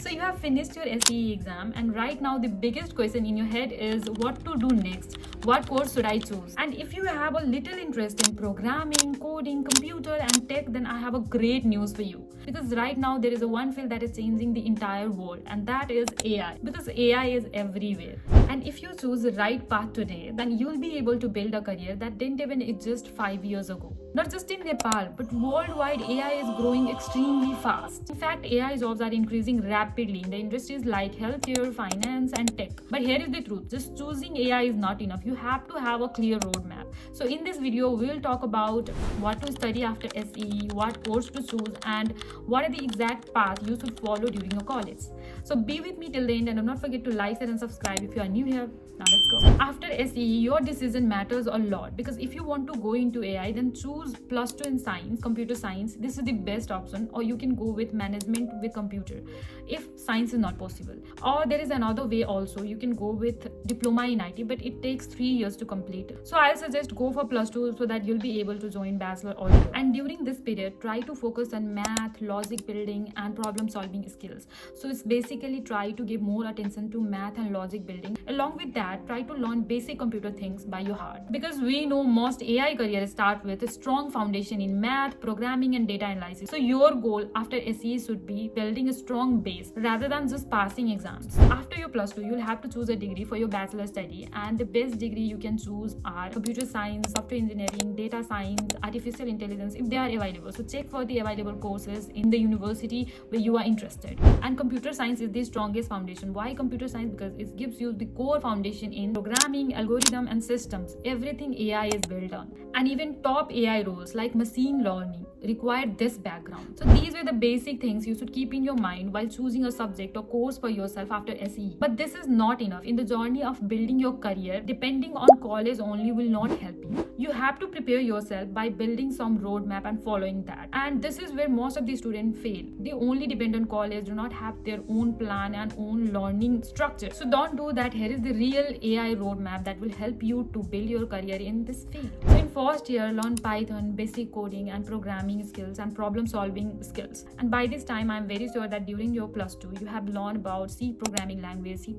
So you have finished your SEE exam, and right now the biggest question in your head is what to do next. What course should I choose? And if you have a little interest in programming, coding, computer and tech, then I have a great news for you. Because right now there is a one field that is changing the entire world, and that is AI. Because AI is everywhere. And if you choose the right path today, then you'll be able to build a career that didn't even exist 5 years ago. Not just in Nepal, but worldwide, AI is growing extremely fast. In fact, AI jobs are increasing rapidly in the industries like healthcare, finance, and tech. But here is the truth, just choosing AI is not enough. You have to have a clear roadmap. So in this video, we'll talk about what to study after SEE, what course to choose, and what are the exact path you should follow during your college. So be with me till the end, and do not forget to like, share, and subscribe if you are new here. Now let's go. After SEE, your decision matters a lot, because if you want to go into AI, then choose +2 in science, computer science. This is the best option, or you can go with management with computer if science is not possible. Or there is another way also, you can go with diploma in IT, but it takes 3 years to complete. So I'll suggest go for +2 so that you'll be able to join bachelor also. And during this period, try to focus on math, logic building, and problem solving skills. So it's basically try to give more attention to math and logic building. Along with that, try to learn basic computer things by your heart, because we know most AI careers start with a strong foundation in math, programming, and data analysis. So your goal after SE should be building a strong base rather than just passing exams. After your +2, you'll have to choose a degree for your bachelor study, and the best degree you can choose are computer science, software engineering, data science, artificial intelligence, if they are available. So check for the available courses in the university where you are interested. And computer science is the strongest foundation. Why computer science? Because it gives you the core foundation in programming, algorithm, and systems. Everything AI is built on. And even top AI roles like machine learning require this background. So these were the basic things you should keep in your mind while choosing a subject or course for yourself after SE. But this is not enough. In the journey of building your career, depending on college only will not help you. You have to prepare yourself by building some roadmap and following that. And this is where most of the students fail. They only depend on college, do not have their own plan and own learning structure. So don't do that. Here is the real AI roadmap that will help you to build your career in this field. So in first year, learn Python, basic coding and programming skills, and problem solving skills. And by this time, I'm very sure that during your +2, you have learned about C programming language, C++,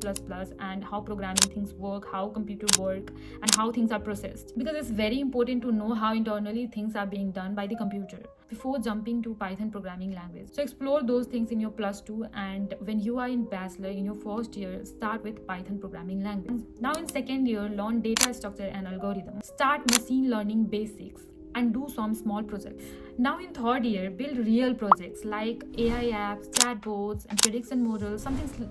and how programming things work, how computer work, and how things are processed. Because it's very important to know how internally things are being done by the computer before jumping to Python programming language. So explore those things in your +2, and when you are in bachelor in your first year, start with Python programming language. Now in second year, learn data structure and algorithm. Start machine learning basics and do some small projects. Now in third year, build real projects like AI apps, chatbots, and prediction models,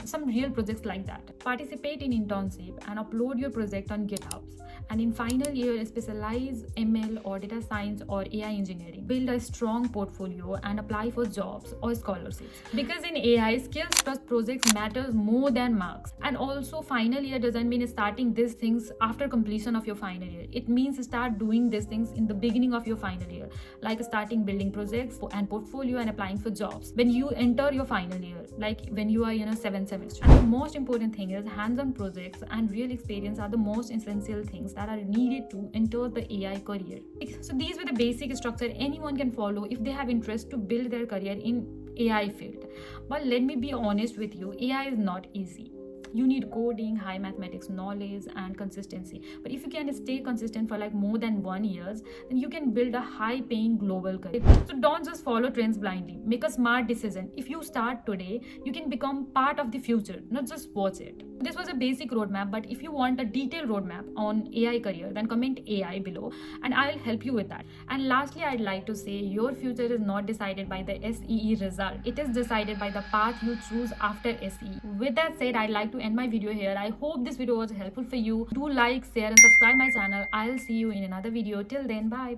some real projects like that. Participate in internship and upload your project on GitHub. And in final year, specialize ML or data science or AI engineering. Build a strong portfolio and apply for jobs or scholarships. Because in AI, skills plus projects matters more than marks. And also, final year doesn't mean starting these things after completion of your final year. It means start doing these things in the beginning of your final year, like starting building projects and portfolio and applying for jobs when you enter your final year, like when you are in a 7th semester. And the most important thing is hands-on projects and real experience are the most essential things that are needed to enter the AI career. So these were the basic structure anyone can follow if they have interest to build their career in AI field. But let me be honest with you, AI is not easy. You need coding, high mathematics knowledge, and consistency. But if you can stay consistent for like more than 1 year, then you can build a high-paying global career. So don't just follow trends blindly. Make a smart decision. If you start today, you can become part of the future, not just watch it. This was a basic roadmap, but if you want a detailed roadmap on AI career, then comment AI below and I'll help you with that. And lastly, I'd like to say your future is not decided by the SEE result. It is decided by the path you choose after SEE. With that said, I'd like to end my video here. I hope this video was helpful for you. Do like, share, and subscribe my channel. I'll see you in another video. Till then, bye.